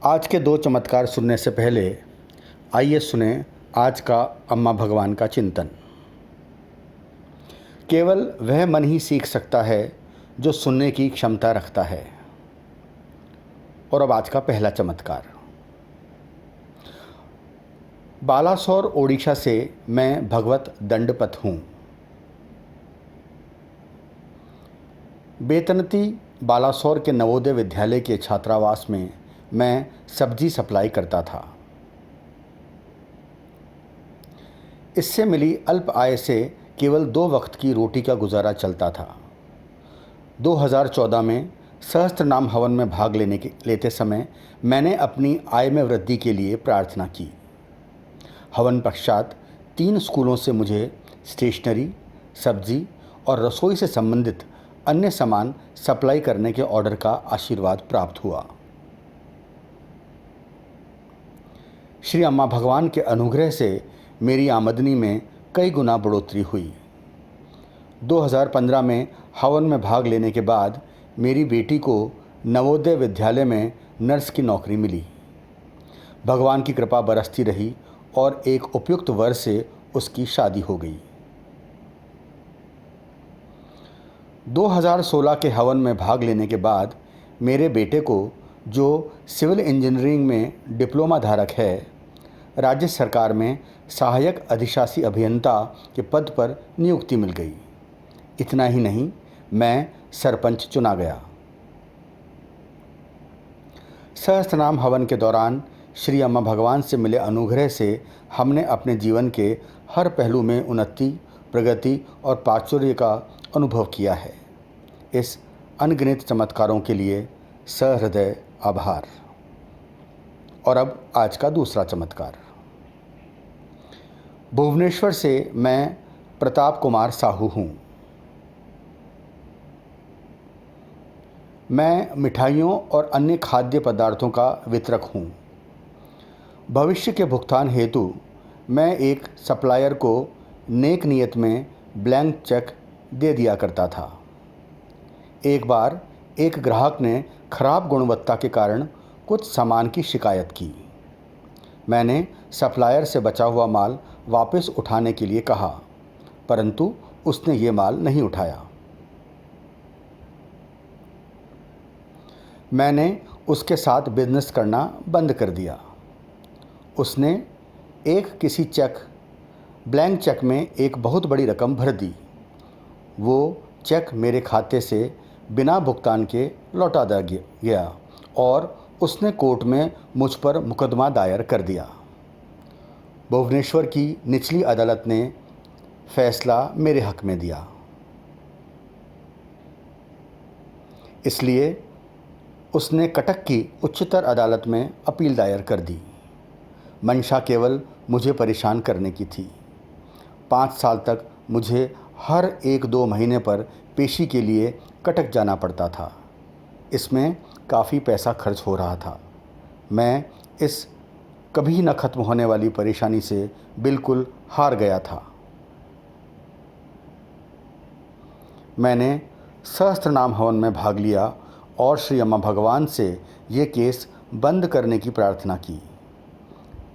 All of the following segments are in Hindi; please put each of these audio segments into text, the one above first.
आज के दो चमत्कार सुनने से पहले आइए सुने आज का अम्मा भगवान का चिंतन। केवल वह मन ही सीख सकता है जो सुनने की क्षमता रखता है। और अब आज का पहला चमत्कार। बालासोर ओडिशा से मैं भगवत दंडपत हूँ। बेतनती बालासोर के नवोदय विद्यालय के छात्रावास में मैं सब्जी सप्लाई करता था। इससे मिली अल्प आय से केवल 2 वक्त की रोटी का गुजारा चलता था। 2014 में सहस्त्रनाम हवन में भाग लेते समय मैंने अपनी आय में वृद्धि के लिए प्रार्थना की। हवन पश्चात 3 स्कूलों से मुझे स्टेशनरी, सब्जी और रसोई से संबंधित अन्य सामान सप्लाई करने के ऑर्डर का आशीर्वाद प्राप्त हुआ। श्री अम्मा भगवान के अनुग्रह से मेरी आमदनी में कई गुना बढ़ोतरी हुई। 2015 में हवन में भाग लेने के बाद मेरी बेटी को नवोदय विद्यालय में नर्स की नौकरी मिली। भगवान की कृपा बरसती रही और एक उपयुक्त वर से उसकी शादी हो गई। 2016 के हवन में भाग लेने के बाद मेरे बेटे को, जो सिविल इंजीनियरिंग में डिप्लोमा धारक है, राज्य सरकार में सहायक अधिशासी अभियंता के पद पर नियुक्ति मिल गई। इतना ही नहीं, मैं सरपंच चुना गया। सहस्त्रनाम हवन के दौरान श्री अम्मा भगवान से मिले अनुग्रह से हमने अपने जीवन के हर पहलू में उन्नति, प्रगति और प्राचुर्य का अनुभव किया है। इस अनगिनत चमत्कारों के लिए सहृदय आभार। और अब आज का दूसरा चमत्कार। भुवनेश्वर से मैं प्रताप कुमार साहू हूँ। मैं मिठाइयों और अन्य खाद्य पदार्थों का वितरक हूँ। भविष्य के भुगतान हेतु मैं एक सप्लायर को नेक नियत में ब्लैंक चेक दे दिया करता था। एक बार एक ग्राहक ने खराब गुणवत्ता के कारण कुछ सामान की शिकायत की। मैंने सप्लायर से बचा हुआ माल वापस उठाने के लिए कहा, परंतु उसने ये माल नहीं उठाया। मैंने उसके साथ बिजनेस करना बंद कर दिया। उसने किसी ब्लैंक चेक में एक बहुत बड़ी रकम भर दी। वो चेक मेरे खाते से बिना भुगतान के लौटा दिया गया और उसने कोर्ट में मुझ पर मुकदमा दायर कर दिया। भुवनेश्वर की निचली अदालत ने फैसला मेरे हक में दिया। इसलिए उसने कटक की उच्चतर अदालत में अपील दायर कर दी। मंशा केवल मुझे परेशान करने की थी। 5 साल तक मुझे हर 1-2 महीने पर पेशी के लिए कटक जाना पड़ता था। इसमें काफ़ी पैसा खर्च हो रहा था। मैं इस कभी न ख़त्म होने वाली परेशानी से बिल्कुल हार गया था। मैंने सहस्त्रनाम हवन में भाग लिया और श्री अम्मा भगवान से ये केस बंद करने की प्रार्थना की।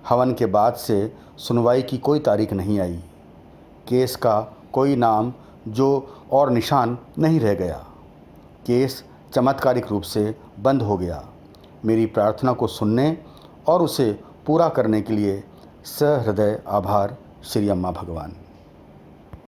हवन के बाद से सुनवाई की कोई तारीख नहीं आई। केस का कोई नाम जो और निशान नहीं रह गया। केस चमत्कारिक रूप से बंद हो गया। मेरी प्रार्थना को सुनने और उसे पूरा करने के लिए सहृदय आभार श्री अम्मा भगवान।